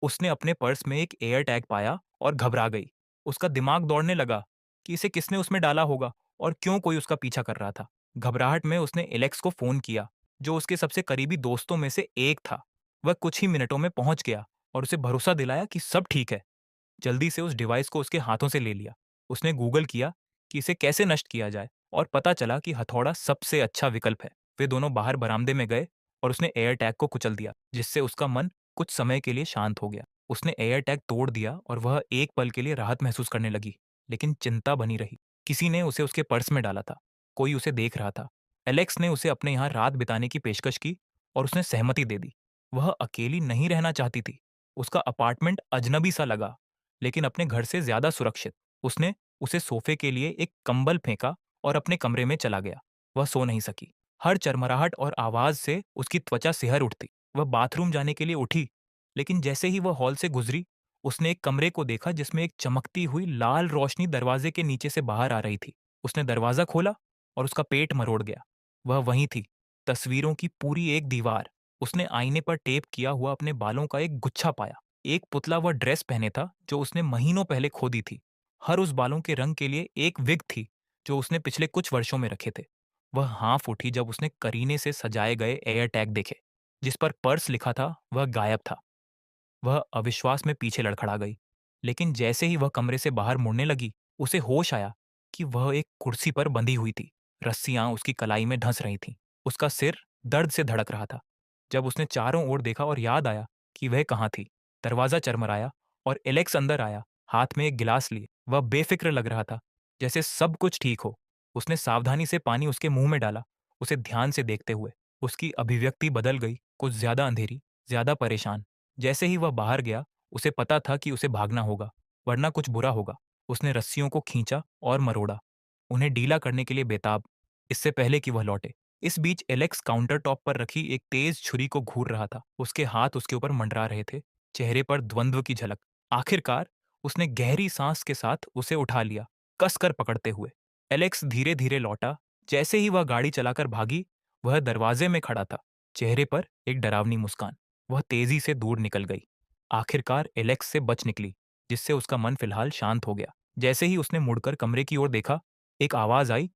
उसने अपने पर्स में एक एयर टैग पाया और घबरा गई। उसका दिमाग दौड़ने लगा कि इसे किसने उसमें डाला होगा और क्यों कोई उसका पीछा कर रहा था। घबराहट में उसने एलेक्स को फ़ोन किया, जो उसके सबसे करीबी दोस्तों में से एक था। वह कुछ ही मिनटों में पहुंच गया और उसे भरोसा दिलाया कि सब ठीक है। जल्दी से उस डिवाइस को उसके हाथों से ले लिया। उसने गूगल किया कि इसे कैसे नष्ट किया जाए और पता चला कि हथौड़ा सबसे अच्छा विकल्प है। वे दोनों बाहर बरामदे में गए और उसने एयर टैग को कुचल दिया, जिससे उसका मन कुछ समय के लिए शांत हो गया। उसने एयर टैग तोड़ दिया और वह एक पल के लिए राहत महसूस करने लगी, लेकिन चिंता बनी रही। किसी ने उसे उसके पर्स में डाला था। कोई उसे देख रहा था। एलेक्स ने उसे अपने यहाँ रात बिताने की पेशकश की और उसने सहमति दे दी। वह अकेली नहीं रहना चाहती थी। उसका अपार्टमेंट अजनबी सा लगा, लेकिन अपने घर से ज्यादा सुरक्षित। उसने उसे सोफे के लिए एक कंबल फेंका और अपने कमरे में चला गया। वह सो नहीं सकी। हर चरमराहट और आवाज से उसकी त्वचा सिहर उठती। वह बाथरूम जाने के लिए उठी, लेकिन जैसे ही वह हॉल से गुजरी, उसने एक कमरे को देखा जिसमें एक चमकती हुई लाल रोशनी दरवाजे के नीचे से बाहर आ रही थी। उसने दरवाजा खोला और उसका पेट मरोड़ गया। वह वहीं थी, तस्वीरों की पूरी एक दीवार। उसने आईने पर टेप किया हुआ अपने बालों का एक गुच्छा पाया। एक पुतला वह ड्रेस पहने था जो उसने महीनों पहले खो दी थी। हर उस बालों के रंग के लिए एक विग थी जो उसने पिछले कुछ वर्षों में रखे थे। वह हाँफ उठी जब उसने करीने से सजाए गए एयर टैग देखे। जिस पर पर्स लिखा था वह गायब था। वह अविश्वास में पीछे लड़खड़ा गई, लेकिन जैसे ही वह कमरे से बाहर मुड़ने लगी, उसे होश आया कि वह एक कुर्सी पर बंधी हुई थी। रस्सियां उसकी कलाई में धंस रही थीं। उसका सिर दर्द से धड़क रहा था। जब उसने चारों ओर देखा और याद आया कि वह कहाँ थी, दरवाजा चरमराया और एलेक्स अंदर आया, हाथ में एक गिलास लिए। वह बेफिक्र लग रहा था, जैसे सब कुछ ठीक हो। उसने सावधानी से पानी उसके मुंह में डाला, उसे ध्यान से देखते हुए। उसकी अभिव्यक्ति बदल गई, कुछ ज्यादा अंधेरी, ज्यादा परेशान। जैसे ही वह बाहर गया, उसे पता था कि उसे भागना होगा, वरना कुछ बुरा होगा। उसने रस्सियों को खींचा और मरोड़ा, उन्हें ढीला करने के लिए बेताब, इससे पहले कि वह लौटे। इस बीच एलेक्स काउंटर टॉप पर रखी एक तेज छुरी को घूर रहा था। उसके हाथ उसके ऊपर मंडरा रहे थे, चेहरे पर द्वंद्व की झलक। आखिरकार उसने गहरी सांस के साथ उसे उठा लिया, कसकर पकड़ते हुए। एलेक्स धीरे धीरे लौटा। जैसे ही वह गाड़ी चलाकर भागी, वह दरवाजे में खड़ा था, चेहरे पर एक डरावनी मुस्कान। वह तेजी से दूर निकल गई, आखिरकार एलेक्स से बच निकली, जिससे उसका मन फिलहाल शांत हो गया। जैसे ही उसने मुड़कर कमरे की ओर देखा, एक आवाज आई,